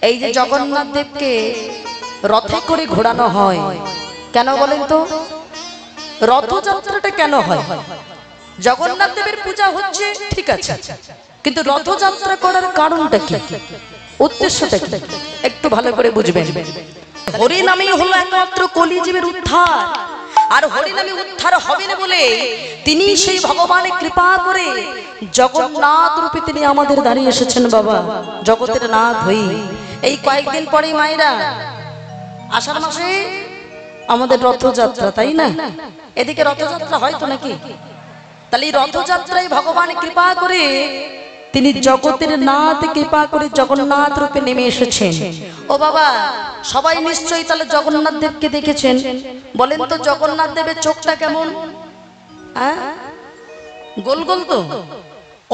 এই যে জগন্নাথ দেবকে রথে করে ঘোরানো হয় কেন বলেন তো? রথযাত্রাটা কেন হয়? জগন্নাথ দেবের পূজা হচ্ছে ঠিক আছে, কিন্তু রথযাত্রা করার কারণটা কি, উদ্দেশ্যটা কি একটু ভালো করে বুঝবেন। হরি নামেই হলো একমাত্র কলিজীবের উদ্ধার, আর হরি নামে উদ্ধার হবে না বলে তিনি সেই ভগবানের কৃপা করে জগন্নাথ রূপে তিনি আমাদের দাঁড়িয়ে এসেছেন। বাবা জগতের নাথ হই। এই কয়েকদিন পরেই মায়েরা আষাঢ় মাসে আমাদের রথযাত্রা, তাই না? এদিকে রথযাত্রা হয় তো নাকি? তাহলে রথযাত্রায় ভগবান কৃপা করে তিনি জগতের নাথ কৃপা করে জগন্নাথ রূপে নেমে এসেছেন। ও বাবা সবাই নিশ্চয়ই তাহলে জগন্নাথ দেবকে দেখেছেন। বলেন তো জগন্নাথ দেবের চোখটা কেমন? গোল গোল তো।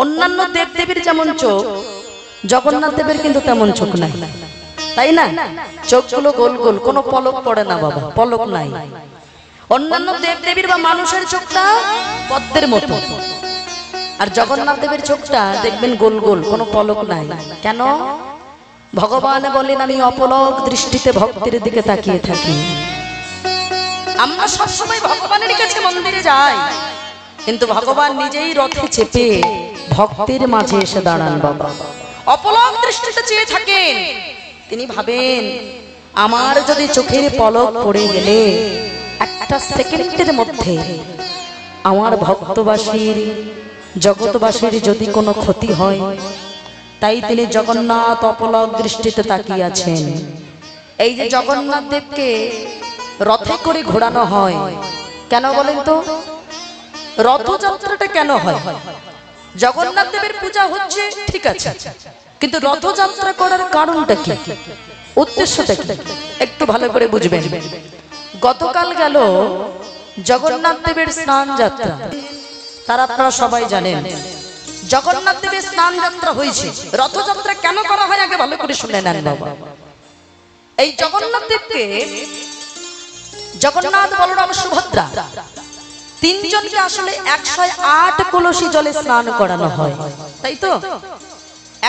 অন্যান্য দেব দেবীর যেমন চোখ, জগন্নাথ দেবের কিন্তু তেমন চোখ নাই, তাই না? চোখগুলো গোল গোল, কোনো পলক পড়ে না বাবা, পলক নাই। অন্যান্য দেব দেবীর বা মানুষের চোখটা পদ্মের মতো, আর জগন্নাথ দেবের চোখটা দেখবেন গোল গোল, কোনো পলক নাই। কেন? ভগবান বলেন আমি অপলক দৃষ্টিতে ভক্তের দিকে তাকিয়ে থাকি। আমরা সবসময় ভগবানের কাছে মন্দিরে যাই, কিন্তু ভগবান নিজেই রথে চেপে ভক্তের মাঝে এসে দাঁড়ান। বাবা অপলক দৃষ্টিতে চেয়ে থাকেন। তিনি ভাবেন আমার যদি চোখের পলক পড়ে গেলে একটা সেকেন্ডের মধ্যে আমার ভক্তবাসীর জগৎবাসীর যদি কোনো ক্ষতি হয়, তাই তিনি জগন্নাথ অপলক দৃষ্টিতে তাকিয়ে আছেন। এই যে জগন্নাথ দেবকে রথে করে ঘোরানো হয় কেন বলেন তো? রথযাত্রাটা কেন হয়? জগন্নাথ দেবের পূজা হচ্ছে ঠিক আছে, কিন্তু রথযাত্রা করার কারণটা কি, উদ্দেশ্যটা কি একটু ভালো করে বুঝবেন। গতকাল গেল জগন্নাথ দেবের স্নান যাত্রা, তারা আপনারা সবাই জানেন। জগন্নাথ দেবের স্নান যাত্রা হয়েছে। রথযাত্রা কেন করা হয় আগে ভালো করে শুনে নেন বাবা। এই জগন্নাথ দেবকে জগন্নাথ বলরাম সুভদ্রা তিনজনকে আসলে 108 কলসি জলে স্নান করানো হয়, তাই তো?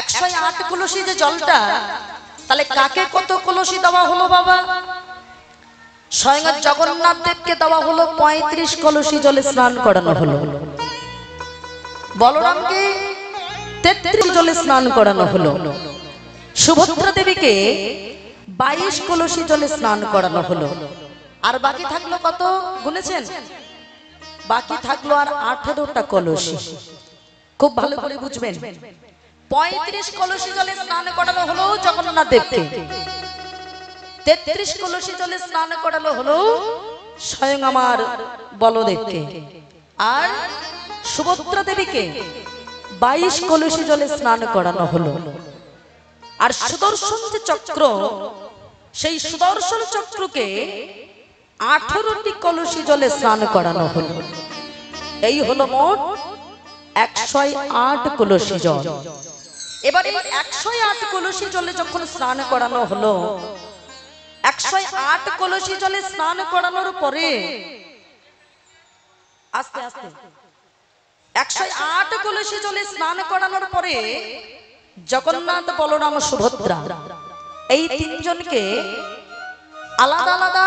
108 কলসি যে জলটা, তাহলে কাকে কত কলসি দেওয়া হলো বাবা? স্বয়ং জগন্নাথ দেবকে দেওয়া হলো 35 কলসি জলে স্নান করানো হলো। বলরামকে 33 জলে স্নান করানো হলো। সুভদ্রা দেবীকে 22 কলসি জলে স্নান করানো হলো। আর বাকি থাকলো কত গুনেছেন? বাকি থাকলো আর 18টা কলসি। খুব ভালো করে বুঝবেন। 35 কলসি জলে স্নান করানো হলো জগন্নাথ দেবকে, 33 কলসি জলে স্নান করানো হলো স্বয়ং আমার বলদেবকে, আর সুভদ্রা দেবীকে 22 কলসি জলে স্নান করানো হলো। আর সুদর্শন যে চক্র, সেই সুদর্শন চক্রকে 18টি কলসি জলে স্নান করানো হলো। এই হলো মোট 108 কলসি জল। এবারে 108 কলসি জলে যখন স্নান করানো হলো, 108 কলসি জলে স্নান করানোর পরে আস্তে আস্তে 108 কলসি জলে স্নান করানোর পরে জগন্নাথ বলরাম সুভদ্রা এই তিনজনকে আলাদা আলাদা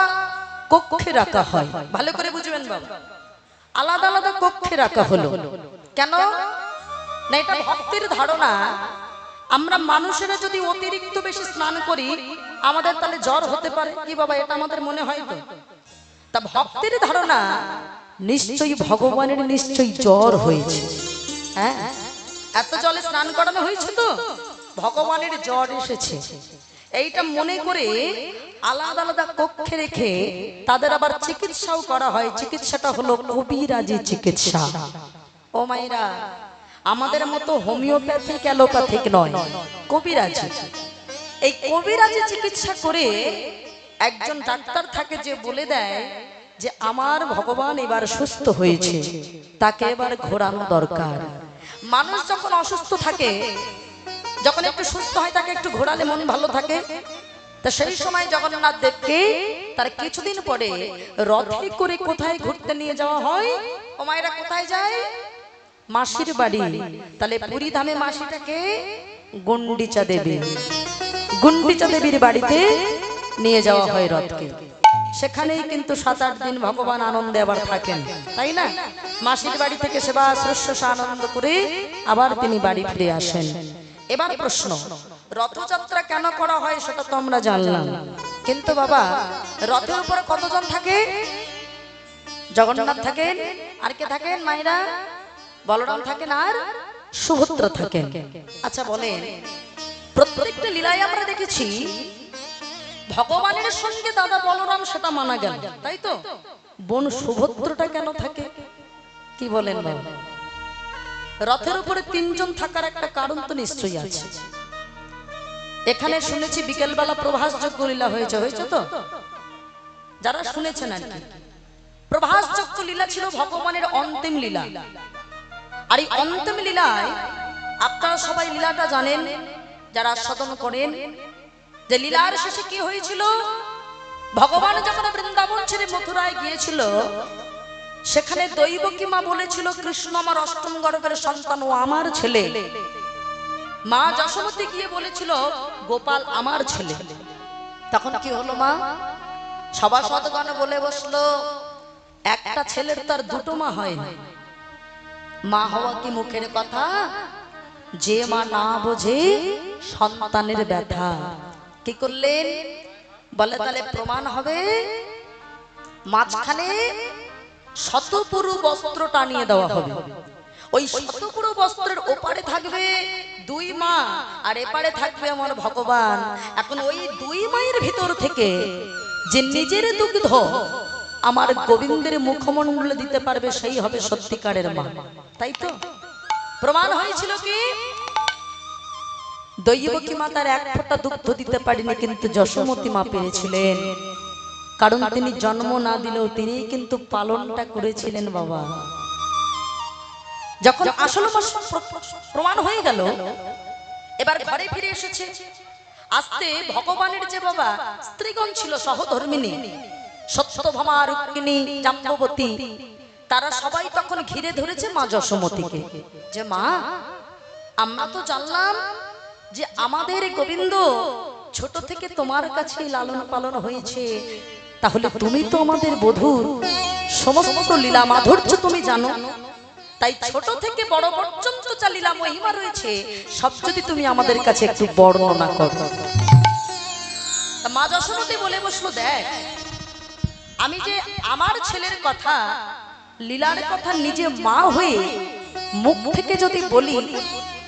কক্ষে রাখা হয়। ভালো করে বুঝবেন বাবা, আলাদা আলাদা কক্ষে রাখা হলো। কেন না? এটা ভক্তির ধারণা। আমরা মানুষেরা যদি অতিরিক্ত বেশি স্নান করি আমাদের তাহলে জ্বর হতে পারে কি বাবা, এটা আমাদের মনে হয় তো? তা ভক্তির ধারণা নিশ্চয়ই ভগবানের নিশ্চয়ই জ্বর হয়েছে। হ্যাঁ, এত জলে স্নান করানো হয়েছে তো ভগবানের জ্বর এসেছে। এইটা মনে করে আলাদা আলাদা কক্ষে রেখে তাদের আবার চিকিৎসাও করা হয়। চিকিৎসাটা হলো কবিরাজি চিকিৎসা। ও মায়েরা, আমাদের মতো হোমিওপ্যাথিক অ্যালোপ্যাথিক নয়, কবিরাজি। এই কবিরাজি চিকিৎসা করে একজন ডাক্তার থাকে যে বলে দেয় যে আমার ভগবান এবার সুস্থ হয়েছে, তাকে এবার ঘোরানো দরকার। মানুষ যখন অসুস্থ থাকে, যখন একটু সুস্থ হয় তাকে একটু ঘোরালে মন ভালো থাকে। তা সেই সময় জগন্নাথ দেবকে তার কিছুদিন পরে রথে করে কোথায় ঘুরতে নিয়ে যাওয়া হয়? ও মায়েরা কোথায় যায়? মাসির বাড়ি। তাহলে পুরী ধামে মাসিটাকে গুন্ডিচা দেবী। গুন্ডিচা দেবীর বাড়িতে নিয়ে যাওয়া হয় রথকে। সেখানেই কিন্তু 7-8 দিন ভগবান আনন্দে আবার থাকেন, তাই না? মাসির বাড়ি থেকে সেবা শুশ্রূষা আনন্দ করে আবার তিনি বাড়ি ফিরে আসেন। এবার প্রশ্ন, রথযাত্রা কেন করা হয় সেটা তো আমরা জানলাম, কিন্তু বাবা রথের উপরে কতজন থাকে? জগন্নাথ থাকেন, আর কে থাকেন মায়েরা? বলরাম থাকেন আর সুভদ্রা থাকেন। আচ্ছা বলেন, প্রত্যেকটা লীলায় আমরা দেখেছি ভগবানের সঙ্গে দাদা বলরাম সেটা মানা গেল, তাই তো? বোন সুভদ্রাটা কেন থাকে কি বলেন বাবা? রথের উপরে 3 জন থাকার একটা কারণ তো নিশ্চয়ই আছে। এখানে শুনেছি বিকেলবেলা প্রভাসযোগ্য লীলা হয়েছে, হয়েছে তো? যারা শুনেছেন আর কি, প্রভাসযোগ্য লীলা ছিল ভগবানের অন্তিম লীলা। আর এই অন্তিম লীলায় আপনারা সবাই লীলাটা জানেন যারা আস্বাদন করেন, যে লীলার শেষে কি হয়েছিল? ভগবান যখন বৃন্দাবন ছেড়ে মথুরায় গিয়েছিল, সেখানে দৈবকী মা বলেছিল কৃষ্ণ আমার অষ্টম গর্ভের সন্তান, ও আমার ছেলে। মা যশোমতী গিয়ে বলেছিল গোপাল আমার ছেলে। তখন কি হলো মা? সভাসদগণ বলে বসলো একটা ছেলের তার 2টো মা হয় না। মা হওয়া কি মুখের কথা? যে মা না বোঝে সন্তানের ব্যথা। কি করলেন? বলে তাহলে প্রমাণ হবে মাঝখানে শতপুরু বস্ত্র টানিয়ে দেওয়া হবে। ওই শতপুরু বস্ত্রের ওপারে থাকবে 2 মা আর এপারে থাকবে আমার ভগবান। এখন ওই 2 মায়ের ভিতর থেকে যে নিজের দুগ্ধ আমার গোবিন্দের মুখমণ্ডলে দিতে পারবে সেই হবে সত্যিকারের মা, তাই তো? প্রমাণ হয়েছিল কি? দৈবকী মা তার 1 ফোঁটা দুগ্ধ দিতে পারেনি, কিন্তু যশোমতী মা পেরেছিলেন। কারণ তিনি জন্ম না দিলেও তিনি কিন্তু পালনটা করেছিলেন বাবা। যখন আসল প্রমাণ হয়ে গেল, এবার ঘরে ফিরে এসেছে। আস্তে ভগবানের যে বাবা স্ত্রীগণ ছিল সহধর্মিনী, সত্যভামা, রুক্মিণী, জাম্ববতী, তারা সবাই তখন ঘিরে ধরেছে মা যশোমতীকে, যে মা আমরা তো জানলাম যে আমাদের গোবিন্দ ছোট থেকে তোমার কাছে লালন পালন হয়েছে, তাহলে তুমি তো আমাদের বধূর, সমস্ত লীলা মাধুর্য তুমি জানো, তাই ছোট থেকে বড় পর্যন্ত যা লীলা মহিমা রয়েছে সব যদি তুমি আমাদের কাছে একটু বর্ণনা করো। মা যশোমতী বলে বসলো, দেখ আমি যে আমার ছেলের কথা, লীলার কথা নিজে মা হয়ে মুখ থেকে যদি বলি,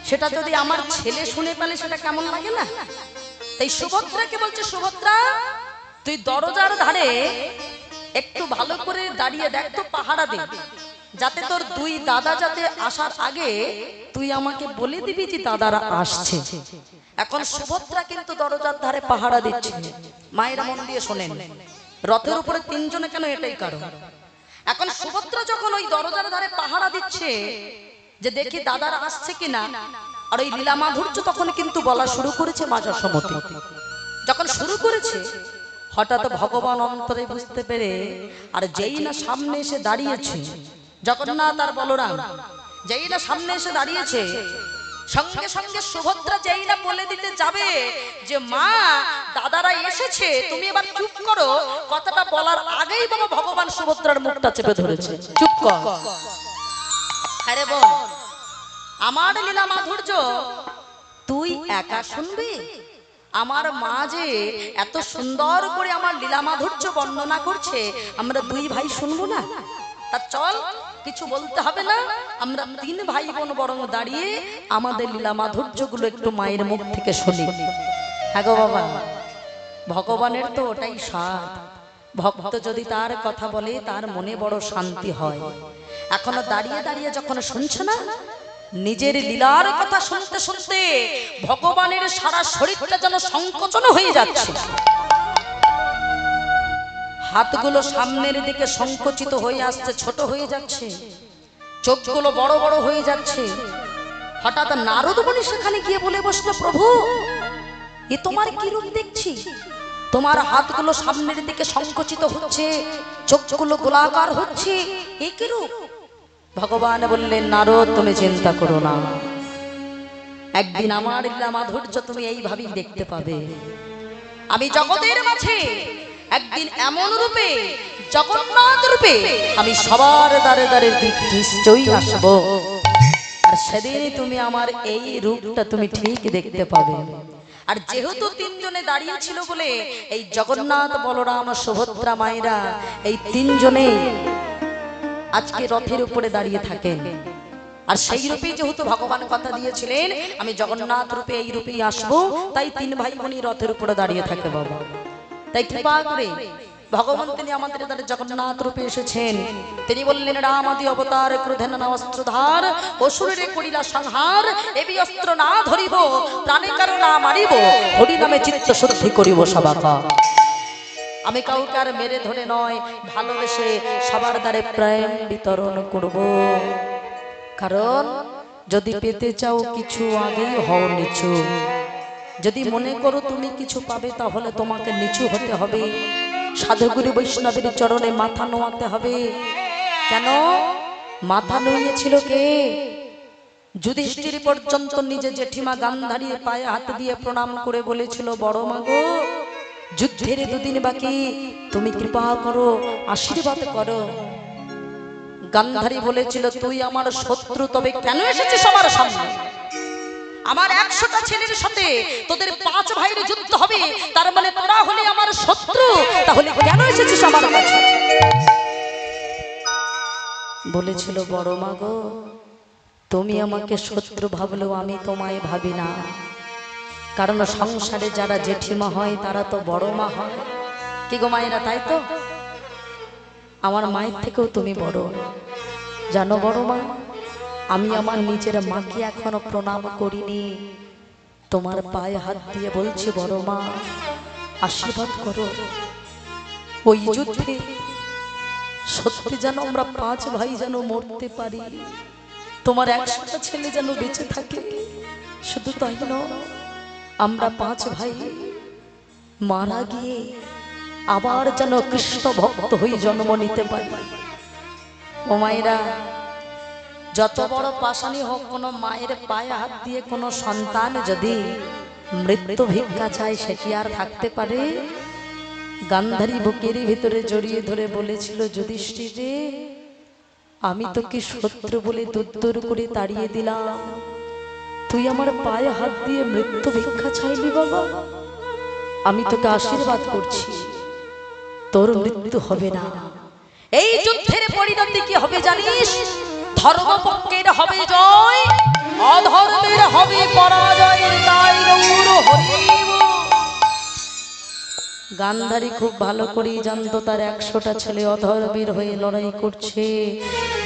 সেটা যদি আমার ছেলে শুনে পেলে সেটা কেমন লাগে না? তাই সুভদ্রাকে বলছে, সুভদ্রা তুই দরজার ধারে একটু ভালো করে দাঁড়িয়ে দেখ তো, পাহারা দে, যাতে তোর 2 দাদা যাতে আসার আগে তুই আমাকে বলে দিবি যে দাদারা আসছে। এখন সুভদ্রা কিন্তু দরজার ধারে পাহারা দিচ্ছে। মায়েরা মন দিয়ে শোনেন, রথের উপরে 3 জনে কেন, এটাই কারণ। এখন সুভদ্রা যখন ওই দরজার ধারে পাহারা দিচ্ছে যে দেখি দাদারা আসছে কিনা, আর ওই লীলা মাধুর্য তখন কিন্তু বলা শুরু করেছে মা যশোমতী। যখন শুরু করেছে, হঠাৎ ভগবান অন্তরে বুঝতে পেরে, আর যেই না সামনে এসে দাঁড়িয়েছে জগন্নাথ আর বলরাম, যেই না সামনে এসে দাঁড়িয়েছে, সঙ্গে সঙ্গে সুভদ্রা যেই না বলে দিতে যাবে যে মা দাদারা এসেছে, তুমি এবার চুপ করো, কথাটা বলার আগেই বাবা ভগবান সুভদ্রার মুখটা চেপে ধরেছে, চুপ কর। আরে বল, আমার লীলা মাধুর্য তুই একা শুনবি? আমার মা যে এত সুন্দর করে আমার লীলা মাধুর্য বর্ণনা করছে, আমরা 2 ভাই শুনবো না? তা চল, কিছু বলতে হবে না, আমরা 3 ভাই বোন বরং দাঁড়িয়ে আমাদের লীলা মাধুর্য গুলো একটু মায়ের মুখ থেকে শুনি। হ্যাঁ গো বাবা, ভগবানের তো ওটাই স্বাদ, ভক্ত যদি তার কথা বলে তার মনে বড় শান্তি হয়। এখনো দাঁড়িয়ে দাঁড়িয়ে যখন শুনছে না, নিজের লীলার কথা শুনতে শুনতে ভগবানের সারা শরীরটা যেন সংকোচন হয়ে যাচ্ছে। হাতগুলো সামনের দিকে সংকুচিত হয়ে আসছে, ছোট হয়ে যাচ্ছে, চোখগুলো বড় বড় হয়ে যাচ্ছে। হঠাৎ নারদ মুনি সেখানে গিয়ে বলে বসলো, প্রভু এ তোমার কি রূপ দেখছি? তোমার হাতগুলো সামনের দিকে সংকুচিত হচ্ছে, চোখগুলো গোলাকার হচ্ছে, এ কি রূপ? ভগবান বললেন, নারদ তুমি চিন্তা করো না, একদিন আমার লীলা মাধুর্য তুমি এইভাবেই দেখতে পাবে। আমি জগতের মাঝে একদিন এমন রূপে, জগন্নাথ রূপে আমি সবার দ্বারে দ্বারে নিশ্চয়ই আসবো। আর সেদিন তুমি আমার এই রূপটা তুমি ঠিক দেখতে পাবে। আর যেহেতু তিনজনে দাঁড়িয়ে ছিল বলে এই জগন্নাথ, বলরাম, সুভদ্রা মায়েরা এই তিনজনে আজকে রথের উপরে দাঁড়িয়ে থাকেন। আর সেই রূপে যেহেতু ভগবান কথা দিয়েছিলেন আমি জগন্নাথ রূপে এই রূপেই আসবো, তাই তিন ভাই বোনই রথের উপরে দাঁড়িয়ে থাকে বাবা। তাই কৃপা করে ভগবান তিনি আমাদের দ্বারা জগন্নাথ রূপে এসেছেন। তিনি বললেন, রাম আদি অবতার ক্রোধেন না অস্ত্রধার, অসুরে করিলা সংহার, এবি অস্ত্র না ধরিব, প্রাণে কারো না মারিব, হরি নামে চিত্ত শুদ্ধি করিব সবাকা। আমি কাউকে আর মেরে ধরে নয়, ভালোবেসে সবার দ্বারে প্রেম বিতরণ করব। কারণ যদি পেতে চাও কিছু আগেই হও নিচু। যদি মনে করো তুমি কিছু পাবে তাহলে তোমাকে নিচু হতে হবে। সাধুগুরু বৈষ্ণবের চরণে মাথা নোয়াতে হবে। কেন মাথা নুইয়েছিল কে? যুধিষ্ঠির পর্যন্ত নিজে জেঠিমা গান্ধারীর পায়ে হাত দিয়ে প্রণাম করে বলেছিল, বড় মা গো, যুদ্ধের দুদিন বাকি, তুমি কৃপা করো, আশীর্বাদ করো। গান্ধারী বলেছিল, তুই আমার শত্রু, তবে কেন এসেছিস আমার সামনে? আমার 100টা ছেলের সাথে তোদের 5 ভাইয়ের যুদ্ধ হবে, তার মানে তোরা হলে আমার শত্রু, তাহলে কেন এসেছিস আমার কাছে? বলেছিল, বড় মা গো, তুমি আমাকে শত্রু ভাবলেও আমি তোমায় ভাবি না। কারণ সংসারে যারা জেঠিমা হয় তারা তো বড় মা হয়। কি গো মায়েরা, তাই তো? আমার মায়ের থেকেও তুমি বড়। জানো বড় মা, আমি আমার নিজের মাকে এখনো প্রণাম করিনি। তোমার পায়ে হাত দিয়ে বলছি, বড় মা আশীর্বাদ করো। ওই যুদ্ধে সত্যি যেন আমরা 5 ভাই যেন মরতে পারি, তোমার 100টা ছেলে যেন বেঁচে থাকে। শুধু তাই নয়, আমরা 5 ভাই মারা গিয়ে আবার যেন কৃষ্ণ ভক্ত হয়ে জন্ম নিতে পারি। ও মায়েরা, যত বড় পাশানি হোক, কোনো মায়ের পায়ে হাত দিয়ে কোনো সন্তান যদি মৃত্যু ভিক্ষা চায়, সেটি আর থাকতে পারে? গান্ধারী বুকের ভিতরে জড়িয়ে ধরে বলেছিল, যুধিষ্ঠির রে, আমি তোকে শত্রু বলে দূর করে তাড়িয়ে দিলাম, তুই আমার পায়ে হাত দিয়ে মৃত্যু ভিক্ষা চাইলি বাবা। আমি তোকে আশীর্বাদ করছি, তোর মৃত্যু হবে না। এই যুদ্ধের পরিণতি কি হবে জানিস? ধর্মপক্ষের হবে জয়, অধর্মের হবে পরাজয়। তাই গৌর হরি বল। গান্ধারী খুব ভালো করেই জানতো তার 100টা ছেলে অধর্মের হয়ে লড়াই করছে,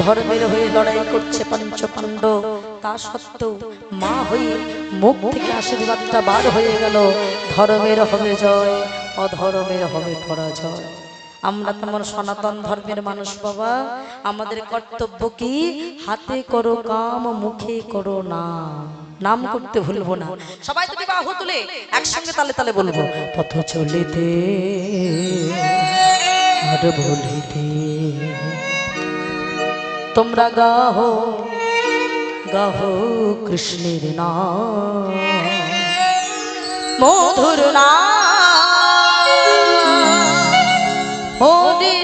ধর্মের হয়ে লড়াই করছে পঞ্চপাণ্ডব। তা সত্ত্বেও মা হয়ে মুখ থেকে আশীর্বাদটা বার হয়ে গেল, ধর্মের হবে জয়, অধর্মের হবে পরাজয়। আমরা তোমার সনাতন ধর্মের মানুষ বাবা, আমাদের কর্তব্য কি? হাতে করো কাম, মুখে করো না, নাম করতে ভুলবো না। সবাই তুমি বাহু তুলে একসঙ্গে তালে তালে বলবো, পথ চলিতে আর বলিতে তোমরা গাহো গাহো কৃষ্ণের নাম, মধুর নাম হরি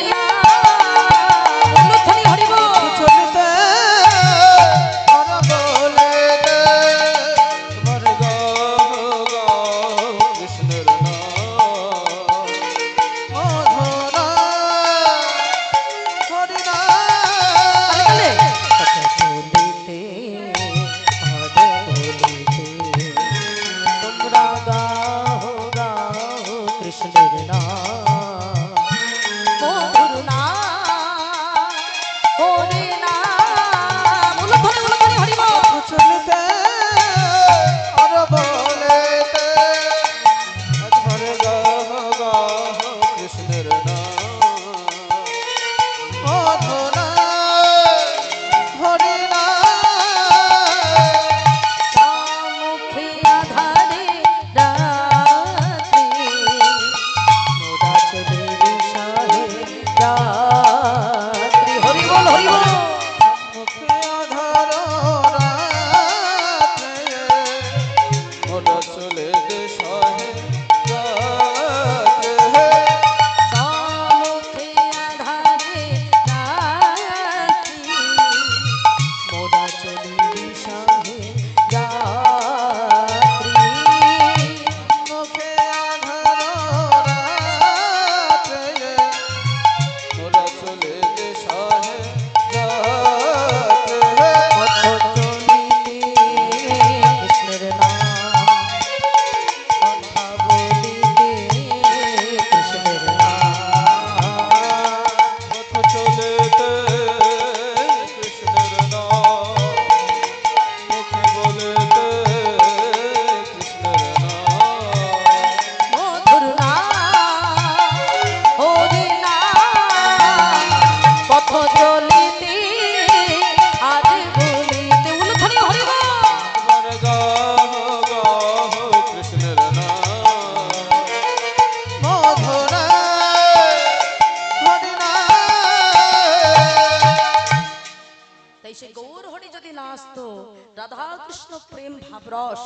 প্রেম ভাবরস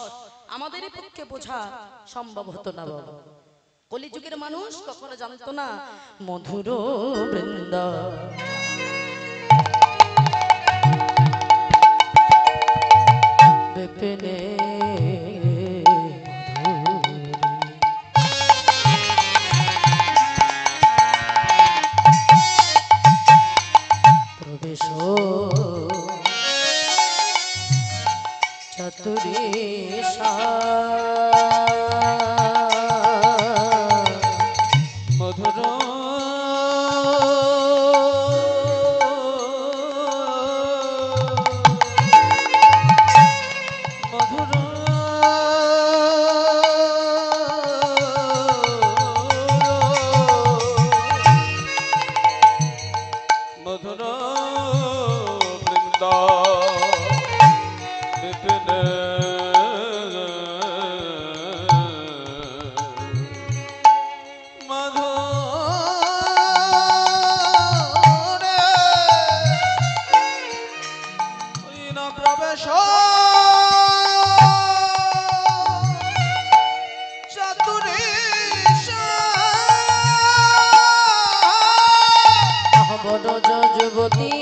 আমাদের পক্ষে বোঝা সম্ভব হতো না বাবা। কলিযুগের মানুষ কখনো জানতো না মধুর বৃন্দ বিপিনে প্রবেশ চতুরেশা মধুর মধুর মধুর বৃন্দ বিপিনে প্রবেশ চতুরেশা বড় যুবতী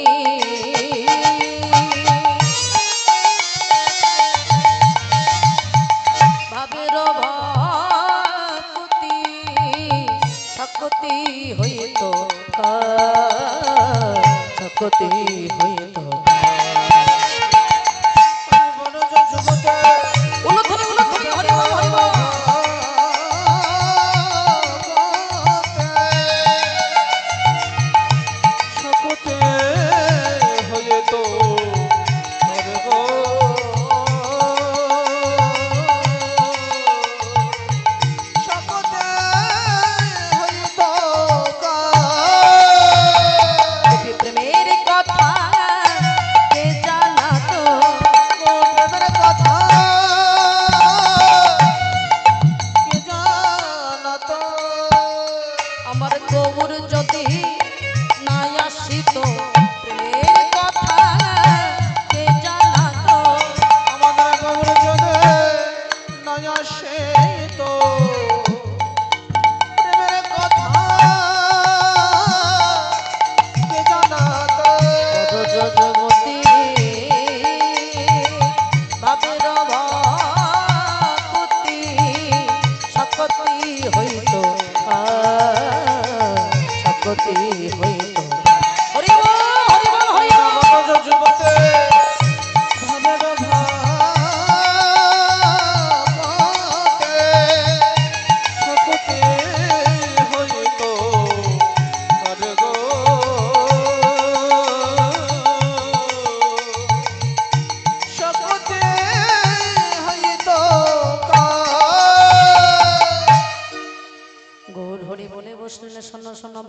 ভাবের ভাকুতি শক্তি হইত শক্তি হইত উলুধ্বনি উলুধ্বনি হরি বল হরি বল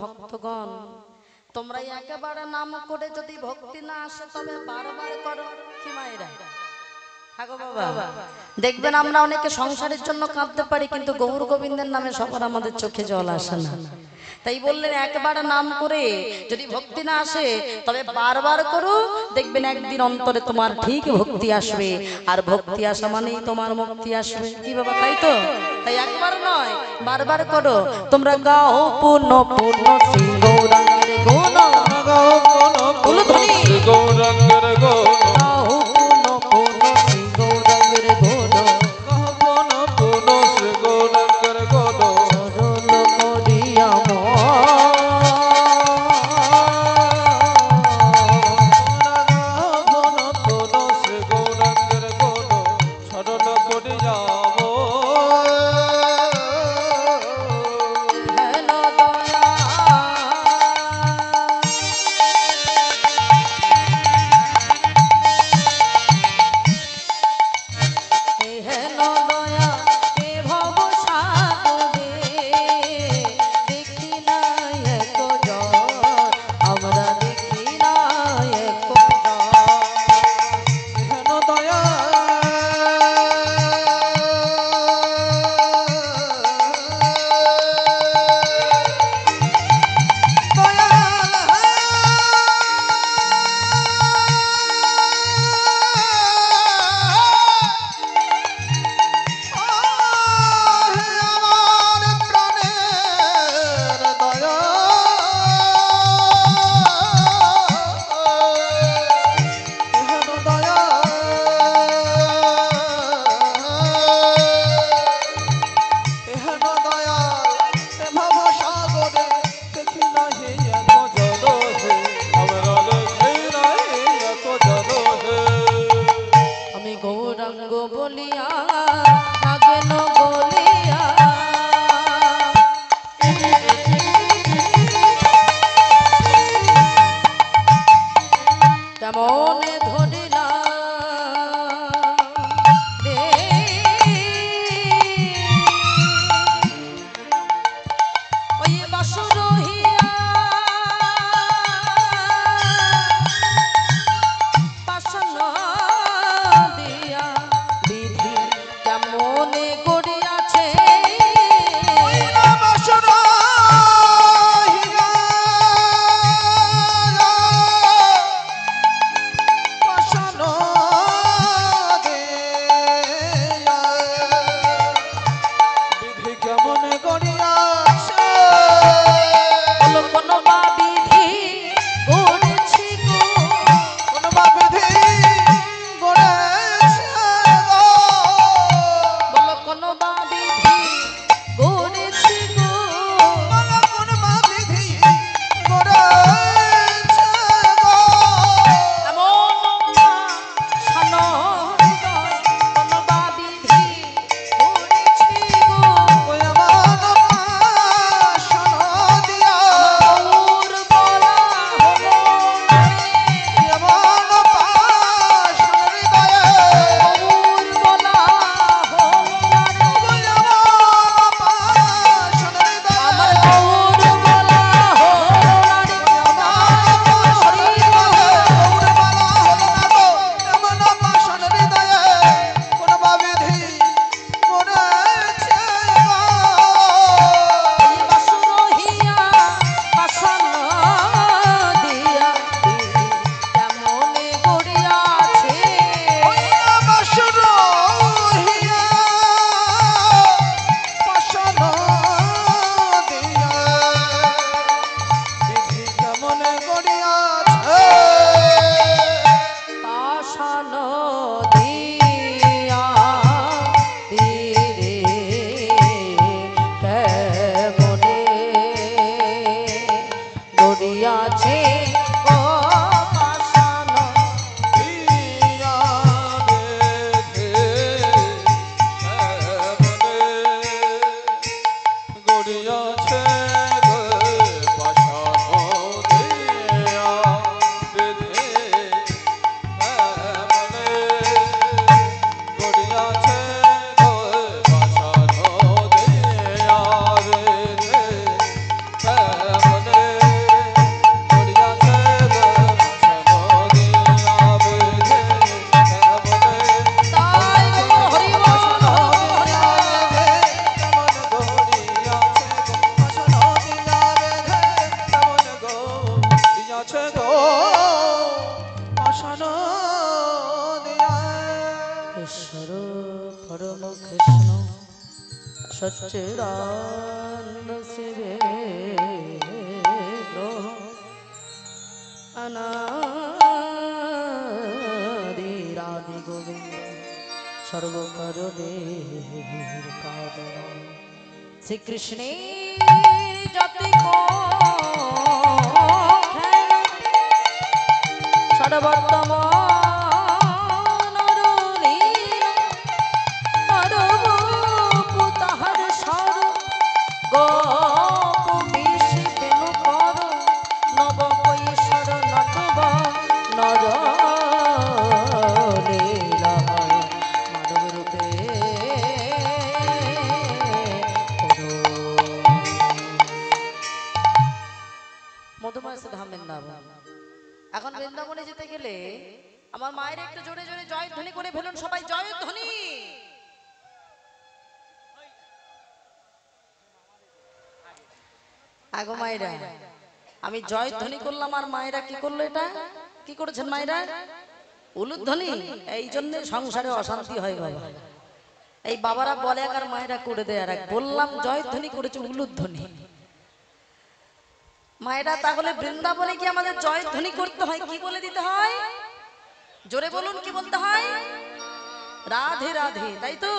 ভক্তগণ তোমরা একেবারে নাম করে যদি ভক্তি না আসে তবে বারবার করো কি মায়েরা থাকো বাবা। দেখবেন আমরা অনেকে সংসারের জন্য কাঁদতে পারি কিন্তু গৌর গোবিন্দের নামে সবার আমাদের চোখে জল আসে না। তাই বললেন একবারে নাম করে যদি ভক্তি না আসে তবে বারবার করো, দেখবেন একদিন অন্তরে তোমার ঠিক ভক্তি আসবে, আর ভক্তি আসা মানেই তোমার মুক্তি আসবে। কি বাবা তাই তো? তাই একবার নয় বারবার করো। তোমরা গাও পূর্ণ পূর্ণ শ্রী গৌরাঙ্গের গুণ, গাও পূর্ণ শ্রী গৌরাঙ্গের গুণ, গাও পূর্ণ পূর্ণ শ্রী গৌরাঙ্গের গুণ, গাও পূর্ণ পূর্ণ শ্রী গৌরাঙ্গের গুণ, চরণ করিয়া করিয়াছে গো পাশানো দিয়া বেঁধে মনে করিয়াছে গো পাশানো দিয়া বেঁধে মনে করিয়াছে গো পাশানো দিয়া বেঁধে তাই গো হরি বল, হরি ঈশ্বর পরম কৃষ্ণ সচ্চিদানন্দ শিবে অনাদি গোবিন্দ সর্বকরণের কারণ শ্রীকৃষ্ণের জাতি সর্বর্তমান তাহার সর গোপ বিশি বেনু কর নব কৈশোর নটব নর মানব রূপে মধুমাস ধাম বৃন্দাবন। এখন বৃন্দাবনে যেতে গেলে আমার মায়ের একটু জোরে জোরে জয়ধ্বনি করে ফেলুন সবাই, জয়ধ্বনি। আগো মায়েরা, আমি জয়ধ্বনি করলাম আর মায়েরা কি করলো? এটা কি করেছেন মায়েরা? উলুধ্বনি। এই জন্য সংসারে অশান্তি হয় বাবা। এই বাবারা বলে এক আর মায়েরা করে দেয় আর এক। বললাম জয়ধ্বনি করেছে উলুধ্বনি। মায়েরা তাহলে বৃন্দাবনে কি আমাদের জয়ধ্বনি করতে হয়? কি বলে দিতে হয়? জোরে বলুন, কি বলতে হয়? রাধে রাধে, তাই তো?